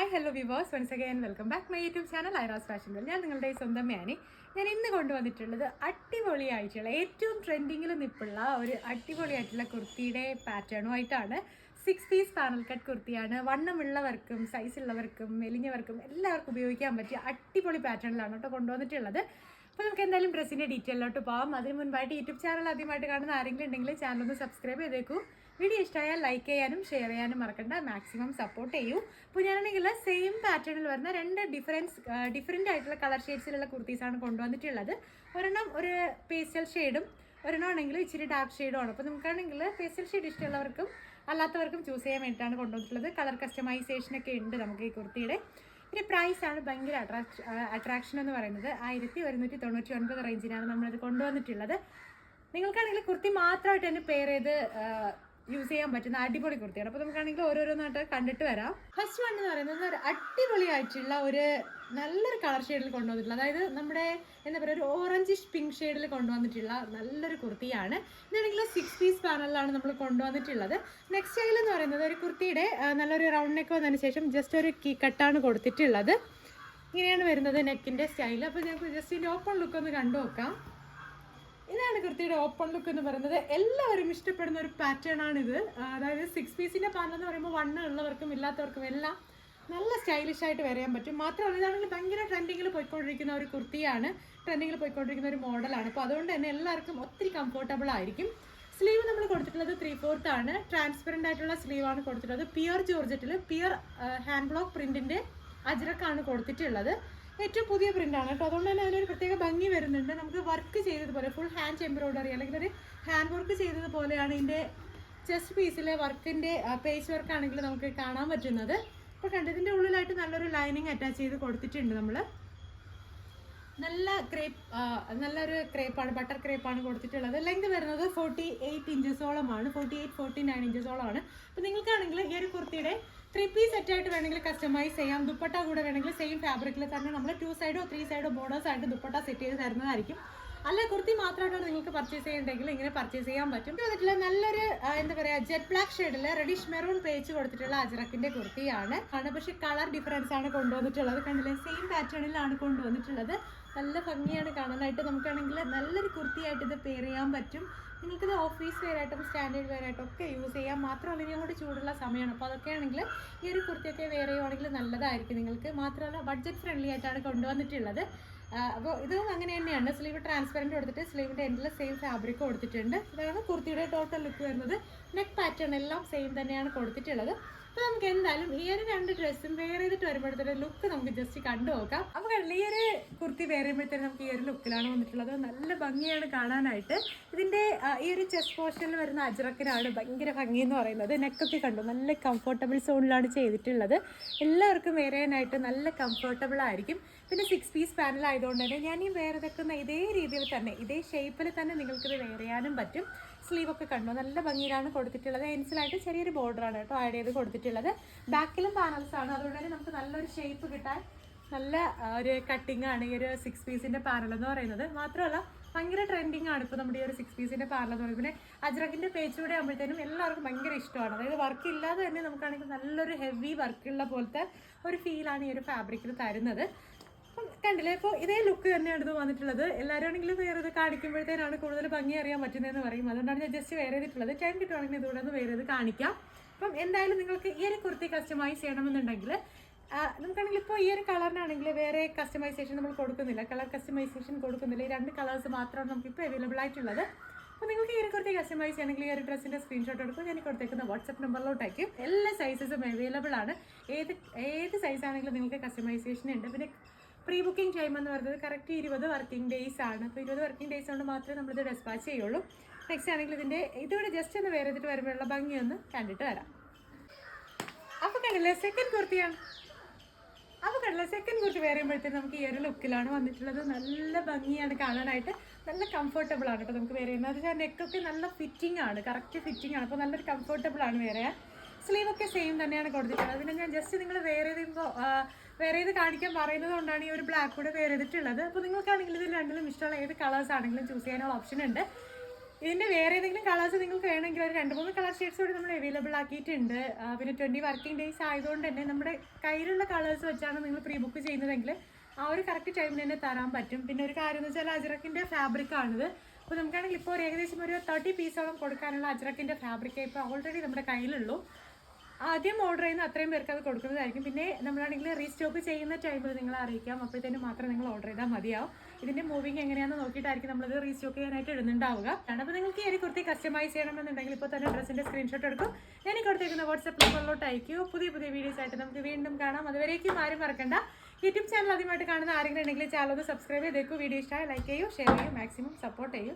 Hi hello viewers, once again welcome back my YouTube channel Airas fashion world. ഞാൻ നിങ്ങളുടെ സ്വന്തം മേനി. ഞാൻ ഇന്ന് കൊണ്ടുവന്നിട്ടുള്ളത് അടിപൊളിയായിട്ടുള്ള ഏറ്റവും ട്രെൻഡിങ്ങിൽ നിൽപ്പുള്ള ഒരു അടിപൊളിയായിട്ടുള്ള കുർത്തിയുടെ പാറ്റേണുമായിട്ടാണ്. 6 പീസ് പാനൽ കട്ട് കുർത്തിയാണ്. വണ്ണമുള്ളവർക്കും സൈസ് ഉള്ളവർക്കും മെലിഞ്ഞവർക്കും എല്ലാവർക്കും ഉപയോഗിക്കാൻ പറ്റിയ അടിപൊളി പാറ്റേണിലാണ് കേട്ടോ കൊണ്ടുവന്നിട്ടുള്ളത്. അപ്പോൾ നമുക്ക് എന്തായാലും ഡ്രസ്സിൻ്റെ ഡീറ്റെയിലോട്ട് പോകാം. അതിന് മുൻപായിട്ട് യൂട്യൂബ് ചാനൽ ആദ്യമായിട്ട് കാണുന്ന ആരെങ്കിലും ഉണ്ടെങ്കിൽ ചാനൽ ഒന്ന് സബ്സ്ക്രൈബ് ചെയ്തേക്കൂ. വീഡിയോ ഇഷ്ടമായാൽ ലൈക്ക് ചെയ്യാനും ഷെയർ ചെയ്യാനും മറക്കണ്ട. മാക്സിമം സപ്പോർട്ട് ചെയ്യൂ. അപ്പോൾ ഞാനാണെങ്കിൽ സെയിം പാറ്റേണിൽ വരുന്ന രണ്ട് ഡിഫറെൻ്റ് ആയിട്ടുള്ള കളർ ഷെയ്ഡ്സിലുള്ള കുർത്തീസാണ് കൊണ്ടുവന്നിട്ടുള്ളത്. ഒരെണ്ണം ഒരു പേസ്റ്റൽ ഷെയ്ഡും ഒരെണ്ണം ആണെങ്കിൽ ഇച്ചിരി ഡാർക്ക് ഷെയ്ഡുമാണ്. അപ്പോൾ നമുക്കാണെങ്കിൽ പേസ്റ്റൽ ഷെയ്ഡ് ഇഷ്ടമുള്ളവർക്കും അല്ലാത്തവർക്കും ചൂസ് ചെയ്യാൻ വേണ്ടിയിട്ടാണ് കൊണ്ടുവന്നിട്ടുള്ളത്. കളർ കസ്റ്റമൈസേഷനൊക്കെ ഉണ്ട് നമുക്ക് ഈ കുർത്തിയുടെ. ഇതിൻ്റെ പ്രൈസാണ് ഭയങ്കര അട്രാക്ഷൻ എന്ന് പറയുന്നത്. 1199 റേഞ്ചിനാണ് നമ്മളിത് കൊണ്ടുവന്നിട്ടുള്ളത്. നിങ്ങൾക്കാണെങ്കിൽ കുർത്തി മാത്രമായിട്ട് തന്നെ പെയർ ചെയ്ത് യൂസ് ചെയ്യാൻ പറ്റുന്ന അടിപൊളി കുർത്തിയാണ്. അപ്പോൾ നമുക്കാണെങ്കിൽ ഓരോരോന്നായിട്ട് കണ്ടിട്ട് വരാം. ഫസ്റ്റ് വൺ എന്ന് പറയുന്നത് ഒരു അടിപൊളിയായിട്ടുള്ള ഒരു നല്ലൊരു കളർ ഷെയ്ഡിൽ കൊണ്ടുവന്നിട്ടുള്ള, അതായത് നമ്മുടെ എന്താ പറയുക, ഒരു ഓറഞ്ചിഷ് പിങ്ക് ഷെയ്ഡിൽ കൊണ്ടുവന്നിട്ടുള്ള നല്ലൊരു കുർത്തിയാണ്. ഇതാണെങ്കിൽ 6 പീസ് പാനലിലാണ് നമ്മൾ കൊണ്ടുവന്നിട്ടുള്ളത്. നെക്സ്റ്റ് സ്റ്റൈൽ എന്ന് പറയുന്നത് ഒരു കുർത്തിയുടെ നല്ലൊരു റൗണ്ട് നെക്ക് വന്നതിന് ശേഷം ജസ്റ്റ് ഒരു കീ കട്ടാണ് കൊടുത്തിട്ടുള്ളത്. ഇങ്ങനെയാണ് വരുന്നത് നെക്കിൻ്റെ സ്റ്റൈൽ. അപ്പോൾ ഞങ്ങൾക്ക് ജസ്റ്റ് ഇതിൻ്റെ ഓപ്പൺ ലുക്ക് ഒന്ന് കണ്ടു നോക്കാം. ഇതാണ് കുർത്തിയുടെ ഓപ്പൺ ലുക്ക് എന്ന് പറയുന്നത്. എല്ലാവരും ഇഷ്ടപ്പെടുന്ന ഒരു പാറ്റേൺ ആണിത്. അതായത് 6 പീസിൻ്റെ പാനൽ എന്ന് പറയുമ്പോൾ ഉള്ളവർക്കും ഇല്ലാത്തവർക്കും എല്ലാം നല്ല സ്റ്റൈലിഷ് ആയിട്ട് വരാൻ പറ്റും. മാത്രമല്ല ഇതാണെങ്കിൽ ഭയങ്കര ട്രെൻഡിങ്ങിൽ പോയിക്കൊണ്ടിരിക്കുന്ന ഒരു കുർത്തിയാണ്, ട്രെൻഡിങ്ങിൽ പോയിക്കൊണ്ടിരിക്കുന്ന ഒരു മോഡലാണ്. അപ്പോൾ അതുകൊണ്ട് തന്നെ എല്ലാവർക്കും ഒത്തിരി കംഫർട്ടബിൾ ആയിരിക്കും. സ്ലീവ് നമ്മൾ കൊടുത്തിട്ടുള്ളത് 3/4 ആണ്. ട്രാൻസ്പെറൻ്റ് ആയിട്ടുള്ള സ്ലീവാണ് കൊടുത്തിട്ടുള്ളത്. പ്യുർ ജോർജറ്റിൽ പ്യുർ ഹാൻഡ് ബ്ലോക്ക് പ്രിൻറ്റിൻ്റെ അജ്രക്കാണ് കൊടുത്തിട്ടുള്ളത്. ഏറ്റവും പുതിയ പ്രിൻ്റാണ് കേട്ടോ. അതുകൊണ്ട് തന്നെ അതിനൊരു പ്രത്യേക ഭംഗി വരുന്നുണ്ട്. നമുക്ക് വർക്ക് ചെയ്തതുപോലെ ഫുൾ ഹാൻഡ് എംബ്രോയിഡറി അല്ലെങ്കിൽ ഒരു ഹാൻഡ് വർക്ക് ചെയ്തതുപോലെയാണ് ഇതിൻ്റെ ചെസ്റ്റ് പീസിലെ വർക്കിൻ്റെ പേജ് വർക്ക് ആണെങ്കിൽ നമുക്ക് കാണാൻ പറ്റുന്നത്. അപ്പോൾ കണ്ടതിൻ്റെ ഉള്ളിലായിട്ട് നല്ലൊരു ലൈനിങ് അറ്റാച്ച് ചെയ്ത് കൊടുത്തിട്ടുണ്ട് നമ്മൾ. നല്ലൊരു ക്രേപ്പാണ്, ബട്ടർ ക്രേപ്പാണ് കൊടുത്തിട്ടുള്ളത്. ലെങ്ത് വരുന്നത് 48 ഇഞ്ചസോളമാണ്, 49 ഇഞ്ചസോളമാണ്. അപ്പോൾ നിങ്ങൾക്കാണെങ്കിൽ ഈ ഒരു കുർത്തിയുടെ 3 പീസ് സെറ്റായിട്ട് വേണമെങ്കിൽ കസ്റ്റമൈസ് ചെയ്യാം. ദുപ്പട്ട കൂടെ വേണമെങ്കിൽ സെയിം ഫാബ്രിക്കിൽ തന്നെ നമ്മൾ 2 സൈഡോ 3 സൈഡോ ബോർഡേഴ്സ് ആയിട്ട് ദുപ്പട്ട സെറ്റ് ചെയ്ത് തരുന്നതായിരിക്കും. അല്ല കുർത്തി മാത്രമായിട്ടാണ് നിങ്ങൾക്ക് പർച്ചേസ് ചെയ്യണമെങ്കിൽ ഇങ്ങനെ പർച്ചേസ് ചെയ്യാൻ പറ്റും. വന്നിട്ടുള്ള നല്ലൊരു എന്താ പറയുക, ജെറ്റ് ബ്ലാക്ക് ഷെയ്ഡിൽ റെഡിഷ് മെറൂൺ പേച്ച് കൊടുത്തിട്ടുള്ള അജ്രക്കിൻ്റെ കുർത്തിയാണ്. പക്ഷേ കളർ ഡിഫറൻസ് ആണ് കൊണ്ടുവന്നിട്ടുള്ളത്. കണ്ടില്ലേ, സെയിം പാറ്റേണിലാണ് കൊണ്ടുവന്നിട്ടുള്ളത്. നല്ല ഭംഗിയാണ് കാണാനായിട്ട്. നമുക്കാണെങ്കിൽ നല്ലൊരു കുർത്തിയായിട്ട് ഇത് പെയർ ചെയ്യാൻ പറ്റും. നിങ്ങൾക്കിത് ഓഫീസ് വെയർ ആയിട്ടും സ്റ്റാൻഡേർഡ് വെയർ ആയിട്ടും ഒക്കെ യൂസ് ചെയ്യാം. മാത്രമല്ല ഇനി അങ്ങോട്ട് ചൂടുള്ള സമയമാണ്. അപ്പോൾ അതൊക്കെ ആണെങ്കിൽ ഈ ഒരു കുർത്തിയൊക്കെ വെയർ ചെയ്യുവാണെങ്കിൽ നല്ലതായിരിക്കും നിങ്ങൾക്ക്. മാത്രമല്ല ബഡ്ജറ്റ് ഫ്രണ്ട്ലി ആയിട്ടാണ് കൊണ്ടുവന്നിട്ടുള്ളത്. അപ്പോൾ ഇതും അങ്ങനെ തന്നെയാണ്. സ്ലീവ് ട്രാൻസ്പെറൻറ്റ് കൊടുത്തിട്ട് സ്ലീവിൻ്റെ എൻഡിൽ സെയിം ഫാബ്രിക് കൊടുത്തിട്ടുണ്ട്. ഇതാണ് കുർത്തിയുടെ ടോട്ടൽ ലുക്ക് വരുന്നത്. നെക്ക് പാറ്റേൺ എല്ലാം സെയിം തന്നെയാണ് കൊടുത്തിട്ടുള്ളത്. അപ്പോൾ നമുക്ക് എന്തായാലും ഈ ഒരു 2 ഡ്രസ്സും വെയർ ചെയ്തിട്ട് വരുമ്പോഴത്തേക്ക് ലുക്ക് നമുക്ക് ജസ്റ്റ് കണ്ടു നോക്കാം. അപ്പോൾ ഈ ഒരു കുർത്തി വെയർ ചെയ്യുമ്പോഴത്തേക്കും നമുക്ക് ഈ ഒരു ലുക്കിലാണ് വന്നിട്ടുള്ളത്. നല്ല ഭംഗിയാണ് കാണാനായിട്ട്. ഇതിൻ്റെ ഈ ഒരു ചെസ്റ്റ് പോർഷനിൽ വരുന്ന അജ്രക്കിനാണ് ഭയങ്കര ഭംഗി എന്ന് പറയുന്നത്. നെക്കൊക്കെ കണ്ടു, നല്ല കംഫർട്ടബിൾ സോണിലാണ് ചെയ്തിട്ടുള്ളത്. എല്ലാവർക്കും വെയർ ചെയ്യാനായിട്ട് നല്ല കംഫർട്ടബിൾ ആയിരിക്കും. പിന്നെ 6 പീസ് പാനൽ ആയതുകൊണ്ട് തന്നെ ഞാൻ ഈ വെയർ ചെയ്തിരിക്കുന്ന ഇതേ രീതിയിൽ തന്നെ ഇതേ ഷേപ്പിൽ തന്നെ നിങ്ങൾക്കിത് വെയർ ചെയ്യാനും പറ്റും. സ്ലീവൊക്കെ കണ്ടു, നല്ല ഭംഗിയിലാണ് കൊടുത്തിട്ടുള്ളത്. എൻസിലായിട്ട് ചെറിയൊരു ബോർഡറാണ് കേട്ടോ ആഡ് ചെയ്ത് കൊടുത്തിട്ടുള്ളത്. ബാക്കിലും പാനൽസ് ആണ്. അതുകൊണ്ട് തന്നെ നമുക്ക് നല്ലൊരു ഷേപ്പ് കിട്ടാൻ നല്ല ഒരു കട്ടിങ് ആണ് ഈ ഒരു 6 പീസിൻ്റെ പാനൽ എന്ന് പറയുന്നത്. മാത്രമല്ല ഭയങ്കര ട്രെൻഡിങ് ആണ് ഇപ്പോൾ നമ്മുടെ ഈ ഒരു 6 പീസിൻ്റെ പാനൽ എന്ന് പറയുന്നത്. പിന്നെ അജ്രക്കിൻ്റെ പേച്ചൂടെ ആകുമ്പോഴത്തേനും എല്ലാവർക്കും ഭയങ്കര ഇഷ്ടമാണ്. അതായത് വർക്ക് ഇല്ലാതെ തന്നെ നമുക്കാണെങ്കിൽ നല്ലൊരു ഹെവി വർക്കുള്ള പോലത്തെ ഒരു ഫീലാണ് ഈ ഒരു ഫാബ്രിക്കിൽ തരുന്നത്. അപ്പം കണ്ടില്ലേ, ഇപ്പോൾ ഇതേ ലുക്ക് തന്നെയാണ് ഇത് വന്നിട്ടുള്ളത്. എല്ലാവരും ആണെങ്കിലും വെയർ ചെയ്ത് കാണിക്കുമ്പോഴത്തേനാണ് കൂടുതൽ ഭംഗി അറിയാൻ പറ്റുന്നതെന്ന് പറയും. അതുകൊണ്ടാണ് ഞാൻ ജസ്റ്റ് വെയർ ചെയ്തിട്ടുള്ളത്. ടൈം കിട്ടുവാണെങ്കിൽ ഇതുകൂടെ ഒന്ന് വെയർ ചെയ്ത് കാണിക്കാം. അപ്പം എന്തായാലും നിങ്ങൾക്ക് ഈ ഒരു കുർത്തി കസ്റ്റമൈസ് ചെയ്യണമെന്നുണ്ടെങ്കിൽ നമുക്കാണെങ്കിൽ ഇപ്പോൾ ഈ ഒരു കളറിനാണെങ്കിൽ വേറെ കസ്റ്റമൈസേഷൻ നമ്മൾ കൊടുക്കുന്നില്ല, കളർ കസ്റ്റമൈസേഷൻ കൊടുക്കുന്നില്ല. ഈ 2 കളേഴ്സ് മാത്രമാണ് നമുക്കിപ്പോൾ അവൈലബിൾ ആയിട്ടുള്ളത്. അപ്പോൾ നിങ്ങൾക്ക് ഈ ഒരു കുർത്തി കസ്റ്റമൈസ് ചെയ്യണമെങ്കിൽ ഈ ഒരു ഡ്രസ്സിൻ്റെ സ്ക്രീൻഷോട്ട് എടുക്കും. ഞാൻ കൊടുത്തേക്കുന്ന വാട്സപ്പ് നമ്പറിലോട്ടേക്കും. എല്ലാ സൈസസും അവൈലബിൾ ആണ്. ഏത് സൈസ് ആണെങ്കിലും നിങ്ങൾക്ക് കസ്റ്റമൈസേഷൻ ഉണ്ട്. പിന്നെ പ്രീ ബുക്കിംഗ് ടൈം എന്ന് പറയുന്നത് കറക്റ്റ് 20 വർക്കിംഗ് ഡേയ്സ് ആണ്. അപ്പോൾ 20 വർക്കിംഗ് ഡേയ്സ് കൊണ്ട് മാത്രമേ നമ്മളിത് ഡെസ്പാച്ച് ചെയ്യുള്ളൂ. നെക്സ്റ്റ് ആണെങ്കിൽ ഇതിൻ്റെ ഇതുകൂടെ ജസ്റ്റ് ഒന്ന് വേറെ ചെയ്തിട്ട് വരുമ്പോഴുള്ള ഭംഗിയൊന്ന് കണ്ടിട്ട് വരാം. അപ്പോൾ കണ്ടില്ലേ, സെക്കൻഡ് കുർത്തിയാണ്. അപ്പോൾ കണ്ടില്ലേ, സെക്കൻഡ് കുർത്തി വേറെ ചെയ്യുമ്പോഴത്തേക്കും നമുക്ക് ഈ ഒരു ലുക്കിലാണ് വന്നിട്ടുള്ളത്. നല്ല ഭംഗിയാണ് കാണാനായിട്ട്, നല്ല കംഫർട്ടബിൾ ആണ് കേട്ടോ നമുക്ക് വേറെ ചെയ്യുന്നത്. അത് നെക്കൊക്കെ നല്ല ഫിറ്റിംഗ് ആണ്, കറക്റ്റ് ഫിറ്റിംഗ് ആണ്. അപ്പോൾ നല്ലൊരു കംഫർട്ടബിൾ ആണ് വേറെ. സ്ലീവൊക്കെ സെയിം തന്നെയാണ് കൊടുത്തിട്ടുള്ളത്. പിന്നെ ഞാൻ ജസ്റ്റ് നിങ്ങൾ വേറെ ചെയ്ത് കാണിക്കാൻ പറയുന്നത് കൊണ്ടാണ് ഈ ഒരു ബ്ലാക്ക് കൂടെ വേറെ ചെയ്തിട്ടുള്ളത്. അപ്പോൾ നിങ്ങൾക്കാണെങ്കിൽ ഇതിൽ രണ്ടിലും ഇഷ്ടമുള്ള ഏത് കളേഴ്സ് ആണെങ്കിലും ചൂസ് ചെയ്യാനുള്ള ഓപ്ഷൻ ഉണ്ട്. ഇതിൻ്റെ വേറെ ഏതെങ്കിലും കളേഴ്സ് നിങ്ങൾക്ക് വേണമെങ്കിൽ ഒരു 2-3 കളർ ഷെയ്ഡ്സ് കൂടി നമ്മൾ അവൈലബിൾ ആക്കിയിട്ടുണ്ട്. പിന്നെ 20 വർക്കിംഗ് ഡേയ്സ് ആയതുകൊണ്ട് തന്നെ നമ്മുടെ കയ്യിലുള്ള കളേഴ്സ് വെച്ചാണ് നിങ്ങൾ പ്രീ ബുക്ക് ചെയ്യുന്നതെങ്കിൽ ആ ഒരു കറക്റ്റ് ടൈമിൽ തന്നെ തരാൻ പറ്റും. പിന്നെ ഒരു കാര്യം എന്ന് വെച്ചാൽ അജ്രക്കിൻ്റെ ഫാബ്രിക്കാണിത്. അപ്പോൾ നമുക്കാണെങ്കിൽ ഇപ്പോൾ ഏകദേശം ഒരു 30 പീസോളം കൊടുക്കാനുള്ള അജ്രക്കിൻ്റെ ഫാബ്രിക് ഇപ്പോൾ ഓൾറെഡി നമ്മുടെ കയ്യിലുള്ളൂ. ആദ്യം ഓർഡർ ചെയ്യുന്ന അത്രയും പേർക്ക് അത് കൊടുക്കുന്നതായിരിക്കും. പിന്നെ നമ്മളാണെങ്കിൽ റീസ്റ്റോക്ക് ചെയ്യുന്ന ടൈമിൽ നിങ്ങളെ അറിയിക്കാം. അപ്പോഴത്തേനും മാത്രം നിങ്ങൾ ഓർഡർ ചെയ്താൽ മതിയാവും. ഇതിൻ്റെ മൂവിങ് എങ്ങനെയാണെന്ന് നോക്കിയിട്ടായിരിക്കും നമ്മളത് റീസ്റ്റോക്ക് ചെയ്യാനായിട്ട് ഇടുന്നുണ്ടാവുക. അപ്പോൾ നിങ്ങൾക്ക് ഈ ഒരു കുർത്തി കസ്റ്റമൈസ് ചെയ്യണമെന്നുണ്ടെങ്കിൽ ഇപ്പോൾ തന്നെ ഡ്രസ്സിൻ്റെ സ്ക്രീൻഷോട്ട് എടുക്കും. ഞാൻ ഈ കൊടുത്തേക്കുന്ന വാട്സ്ആപ്പ് നമ്പറിലോട്ട് അയക്കൂ. പുതിയ വീഡിയോസ് ആയിട്ട് നമുക്ക് വീണ്ടും കാണാം. അതുവരേക്കും ആരും മറക്കണ്ട, യൂട്യൂബ് ചാനൽ ആദ്യമായിട്ട് കാണുന്ന ആരെങ്കിലും ഉണ്ടെങ്കിൽ ചാനൽ ഒന്ന് സബ്സ്ക്രൈബ് ചെയ്തേക്കൂ. വീഡിയോ ഇഷ്ടമായി ലൈക്ക് ചെയ്യൂ, ഷെയർ ചെയ്യൂ, മാക്സിമം സപ്പോർട്ട് ചെയ്യൂ.